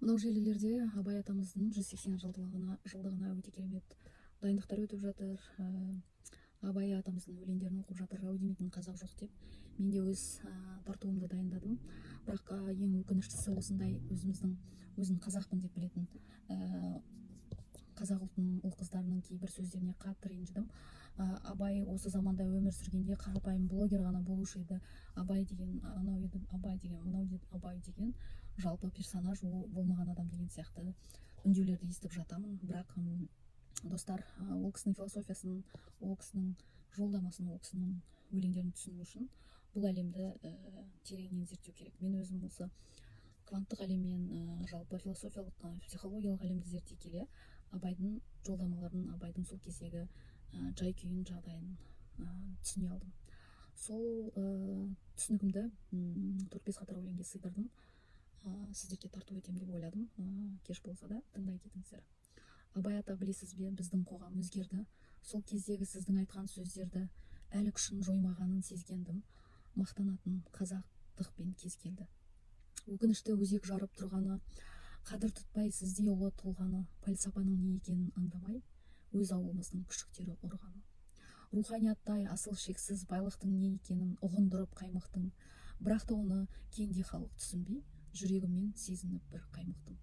Мынау желілерде Абай атамыздың 180 жылдығына өте керемет дайындықтар өтіп жатыр. Абай атамыздың өлеңдерін оқып жатыр, ау демейтін қазақ жоқ деп мен де өз тартуымды дайындадым. Бірақ ең өкініштісі осындай өзін қазақпын деп білетін қазақ ұлтының ұл қыздарының кейбір сөздеріне қатты ренжідім. Абай осы заманда өмір сүргенде қарапайым блогер ғана болушы еді. Абай деген анау еді, Абай деген мынау еді, Абай деген жалпы персонаж болмаған адам деген сияқты үндеулерді естіп жатамын. Бірақ достар, ол кісінің философиясын, ол кісінің жолдамасын, ол кісінің өлеңдерін түсіну үшін бұл әлемді тереңнен зерттеу керек. Мен өзім осы кванттық әлем мен жалпы философиялық, психологиялық әлемді зерттей келе Абайдың жолдамаларын, Абайдың сол кездегі жай-күйін, жағдайын түсіне алдым. Сол түсінігімді 4-5 қатар өлеңге сыйдырдым. Сіздерге тарту етемін деп ойладым. Кеш болса да тыңдай кетіңіздер. Абай ата, білесіз бе, біздің қоғам өзгерді. Сол кездегі сіздің айтқан сөздерді әлі күшін жоймағанын сезгендім. Мақтанатын қазақтықпен кез келді. Өкінішті өзек жарып тұрғаны, қадір тұтпай сіздей ұлы тұлғаны, пәлсапаның не екенін аңдамай, өз ауылымыздың күшіктері ұрғаны. Руханияттай асыл шексіз байлықтың не екенін ұғындырып қаймықтың, бірақ та оны кенде халық түсінбей, жүрегіммен сезініп бір қаймықтым.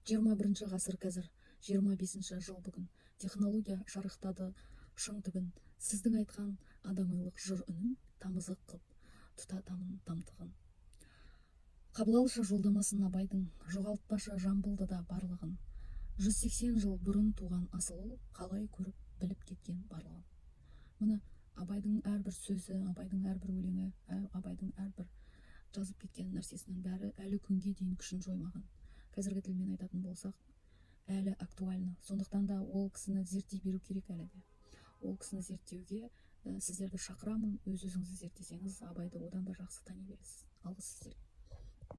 21 ғасыр қазір, 25 жыл бүгін, технология жарықтады шың түбін, сіздің айтқан адамайлық жыр үнін тамызық қып тұтатамын тамтығын. Қабыл алшы жолдамасын Абайдың, жоғалтпашы жамбылды да барлығын. 180 жыл бұрын туған асыл ұл қалай көріп біліп кеткен барлығын. Міне Абайдың әрбір сөзі, Абайдың әрбір өлеңі, Абайдың әрбір жазып кеткен нәрсесінің бәрі әлі күнге дейін күшін жоймаған. Қазіргі тілмен айтатын болсақ, әлі актуальны. Сондықтан да ол кісіні зерттей беру керек әлі де. Ол кісіні зерттеуге сіздерді шақырамын. Өз-өзіңізді зерттесеңіз, Абайды одан да жақсы тани бересіз. Алғыс сіздерге.